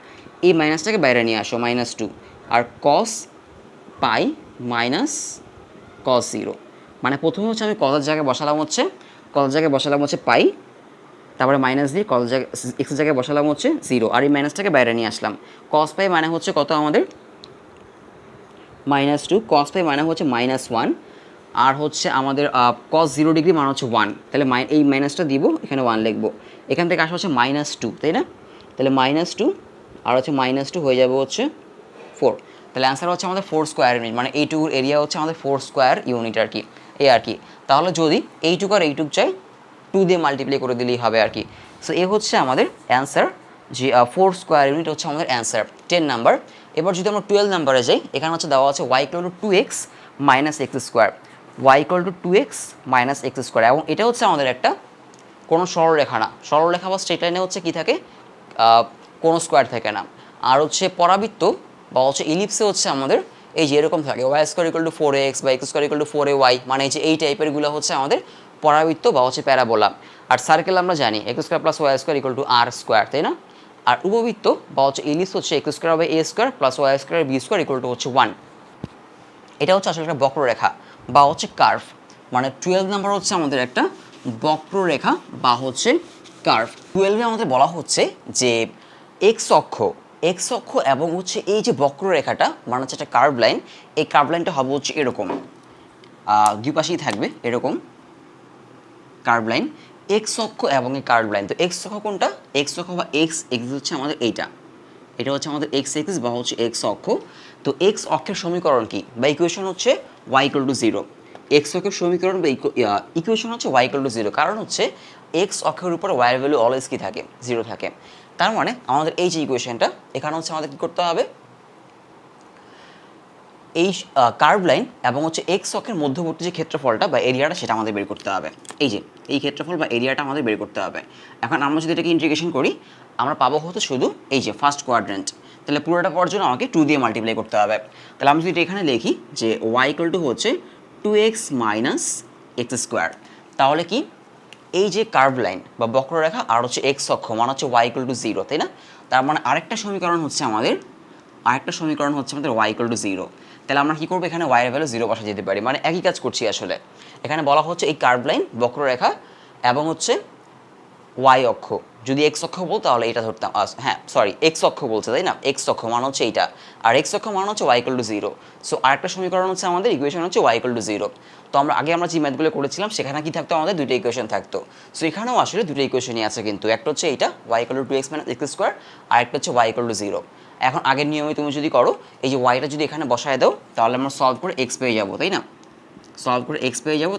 এই মাইনাসটাকে বাইরে নিয়ে আসো, -2, আর cos পাই মাইনাস cos 0, মানে প্রথমে হচ্ছে আমি কজের জায়গায় বসালাম হচ্ছে পাই, তারপরে মাইনাস দিয়ে কজ জায়গায় এক্সের জায়গায় বসালাম হচ্ছে 0, আর এই মাইনাসটাকে বাইরে নিয়ে আসলাম। cos পাই মানে হচ্ছে কত আমাদের -2, cos পাই মানে হচ্ছে -1, আর হচ্ছে আমাদের cos 0 ডিগ্রি মানে হচ্ছে 1, তাহলে এই মাইনাসটা দিব, এখানে 1 লিখবো, এখান থেকে আসা হচ্ছে -2, তাই না? তাহলে -2 আর হচ্ছে -2 হয়ে যাবে হচ্ছে 4, তাহলে অ্যান্সার হচ্ছে আমাদের 4 স্কোয়ার ইউনিট, মানে এইটুকুর এরিয়া হচ্ছে আমাদের 4 স্কোয়ার ইউনিট আর কি, আর কি। তাহলে যদি এইটুকু আর এইটুক চাই 2 দিয়ে মাল্টিপ্লাই করে দিলেই হবে আর কি। সো এ হচ্ছে আমাদের অ্যান্সার, যে 4 স্কোয়ার ইউনিট হচ্ছে আমাদের অ্যান্সার 10 নাম্বার। এবার যদি আমরা 12 নাম্বারে যাই, এখানে হচ্ছে দেওয়া আছে y = 2x - x square, y = 2x - x square, এবং এটা হচ্ছে আমাদের একটা কোনো সরলরেখা না, সরলরেখা বা স্ট্রেট লাইনে হচ্ছে কী থাকে, কোনো স্কোয়ার থাকে না। আর হচ্ছে পরাবৃত্ত বা হচ্ছে ইলিপসে হচ্ছে আমাদের এই যে এরকম থাকে, y² = 4x বা x² = 4ay, মানে এই টাইপেরগুলো হচ্ছে আমাদের পরাবৃত্ত বা হচ্ছে প্যারাবোলা। আর সার্কেল আমরা জানি x² + y² = r², তাই না? আর উপবৃত্ত বা হচ্ছে ইলিপস হচ্ছে x² / a² + y² / b² = হচ্ছে 1। এটা হচ্ছে আসলে একটা বক্ররেখা বা হচ্ছে কার্ভ, মানে 12 নাম্বার হচ্ছে আমাদের একটা বক্ররেখা বা হচ্ছে কার্ভ। 12-এ আমাদের বলা হচ্ছে যে এক্স অক্ষ এবং হচ্ছে এই যে বক্ররেখাটা মানে হচ্ছে একটা কার্ভ লাইন, এই কার্ভ লাইনটা হবে হচ্ছে এরকম, দুই পাশেই থাকবে এরকম কার্ভ লাইন, এক্স অক্ষ এবং এই কার্ভ লাইন। তো এক্স অক্ষ কোনটা, এক্স অক্ষ বা এক্স এক্সিস হচ্ছে আমাদের এটা হচ্ছে আমাদের এক্স এক্সিস বা হচ্ছে এক্স অক্ষ। তো এক্স অক্ষের সমীকরণ কি বা ইকুয়েশন হচ্ছে y = 0, এক্স অক্ষের সমীকরণ বা ইকুয়েশন হচ্ছে y = 0, কারণ হচ্ছে এক্স অক্ষের উপর y এর ভ্যালু অলওয়েজ কি থাকে, 0 থাকে। তার মানে আমাদের এই যে ইকুয়েশনটা, এখানে হচ্ছে আমাদের কী করতে হবে, এই কার্ভ লাইন এবং হচ্ছে এক্স অক্ষের মধ্যবর্তী যে ক্ষেত্রফলটা বা এরিয়াটা সেটা আমাদের বের করতে হবে। এই যে এই ক্ষেত্রফল বা এরিয়াটা আমাদের বের করতে হবে। এখন আমরা যদি এটাকে ইন্টিগ্রেশন করি, আমরা পাবো হচ্ছে শুধু এই যে ফার্স্ট কোয়াড্রেন্ট, তাহলে পুরোটা পাওয়ার জন্য আমাকে 2 দিয়ে মাল্টিপ্লাই করতে হবে। তাহলে আমি যদি এখানে লিখি যে y = হচ্ছে 2x - x স্কোয়ার, তাহলে কি এই যে কার্ভ লাইন বা বক্ররেখা আর হচ্ছে এক্স অক্ষ মানে হচ্ছে y = 0, তাই না? তার মানে আরেকটা সমীকরণ হচ্ছে আমাদের y = 0। তাহলে আমরা কী করবো, এখানে y এর ভ্যালু 0 বসা যেতে পারি, মানে একই কাজ করছি আসলে। এখানে বলা হচ্ছে এই কার্ভ লাইন বক্ররেখা এবং হচ্ছে y অক্ষ, যদি x অক্ষ বল তাহলে এটা ধরতাম, হ্যাঁ সরি x অক্ষ বলছে তাই না, x অক্ষ মানে হচ্ছে এইটা, আর x অক্ষ মানে হচ্ছে y = 0। সো আরেকটা সমীকরণ হচ্ছে আমাদের ইকুয়েশন হচ্ছে y = 0। তো আমরা যে ম্যাথগুলো করেছিলাম সেখানে কি থাকতো, আমাদের দুইটা ইকুয়েশন থাকতো। সো এখানেও আসলে দুটো ইকুয়েশনই আছে, কিন্তু একটা হচ্ছে এইটা y = 2x - x স্কোয়ার, আর একটা হচ্ছে y = 0। এখন আগের নিয়মে তুমি যদি করো, এই যে ওয়াইটা যদি এখানে বসায় দাও তাহলে আমরা সলভ করে এক্স পেয়ে যাবো, তাই না?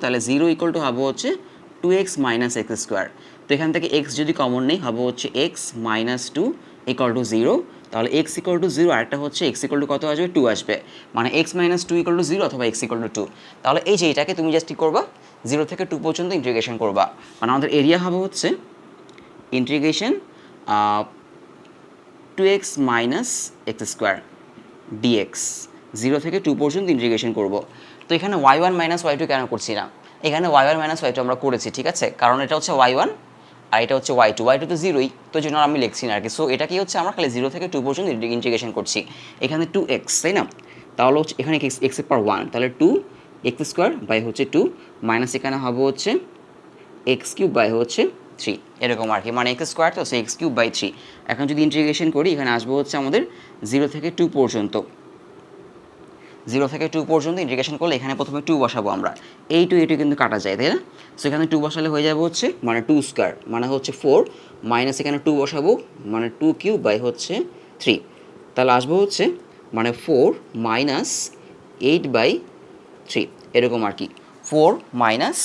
তাহলে 0 = হবে হচ্ছে 2x - x স্কোয়ার। তো এখান থেকে x যদি কমন নেই হবে হচ্ছে x - 2 = 0, তাহলে x = 0, আরেকটা হচ্ছে x = কত আসবে, 2 আসবে, মানে x - 2 = 0 অথবা x = 2। তাহলে এই যে এটাকে তুমি জাস্ট কী করবা, 0 থেকে 2 পর্যন্ত ইন্টিগ্রেশন করবা, মানে আমাদের এরিয়া হবে হচ্ছে integration 2x - x square dx, 0 থেকে 2 পর্যন্ত ইন্টিগ্রেশন করব। তো এখানে y1 - y2 কেন করছি না, এখানে y1 - y2 আমরা করেছি, ঠিক আছে, কারণ এটা হচ্ছে y1 আর এটা হচ্ছে y2 তো 0ই, তো জন্য আমি লিখছি না আর কি। সো এটা কি হচ্ছে, আমরা খালি 0 থেকে 2 পর্যন্ত ইন্টিগ্রেশন করছি। এখানে 2x, তাই না, তাহলে হচ্ছে এখানে x এর পাওয়ার 1, তাহলে 2x স্কোয়ার বাই হচ্ছে 2 মাইনাস এখানে হবে হচ্ছে x³ বাই হচ্ছে 3, এরকম আর কি, মানে x স্কোয়ার তো x³ বাই 3। এখন যদি ইন্টিগ্রেশন করি এখানে আসবো হচ্ছে আমাদের 0 থেকে 2 পর্যন্ত, 0 থেকে 2 পর্যন্ত ইন্টিগ্রেশন করলে এখানে প্রথমে 2 বসাবো আমরা, এই টু কিন্তু কাটা যায়, তাই না? সো এখানে 2 বসালে হয়ে যাবে হচ্ছে মানে 2 স্কোয়ার মানে হচ্ছে 4 মাইনাস এখানে 2 বসাবো মানে 2 কিউব বাই হচ্ছে 3, তাহলে আসবো হচ্ছে মানে 4 মাইনাস 8/3 এরকম আর কি, 4 মাইনাস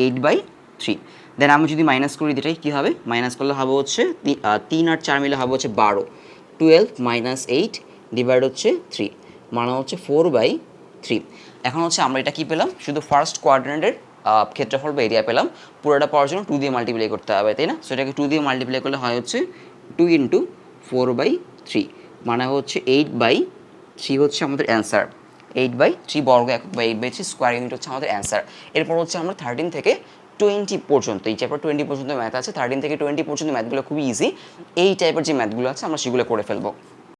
8/3। দেন আমি যদি মাইনাস করি এটাই কী হবে, মাইনাস করলে হবে হচ্ছে 3 আর 4 মিলে হবে হচ্ছে 12, 12 মাইনাস 8 ডিভাইড হচ্ছে 3 মানে হচ্ছে 4/3। এখন হচ্ছে আমরা এটা কী পেলাম, শুধু ফার্স্ট কোয়াড্রেন্টের ক্ষেত্রফল বা এরিয়া পেলাম, পুরোটা পাওয়ার জন্য 2 দিয়ে মাল্টিপ্লাই করতে হবে, তাই না? সো এটাকে 2 দিয়ে মাল্টিপ্লাই করলে হয় হচ্ছে 2 × 4/3 মানে হচ্ছে 8/3 হচ্ছে আমাদের অ্যান্সার, 8/3 বর্গ একক বা 8/3 স্কোয়ার ইউনিট হচ্ছে আমাদের অ্যান্সার। এরপর হচ্ছে আমরা 13 থেকে 20 পর্যন্ত, এই চ্যাপ্টার 20 পর্যন্ত ম্যাথ আছে, 13 থেকে 20 পর্যন্ত ম্যাথগুলো খুবই ইজি, এই টাইপের যে ম্যাথগুলো আছে আমরা সেগুলো করে ফেলবো।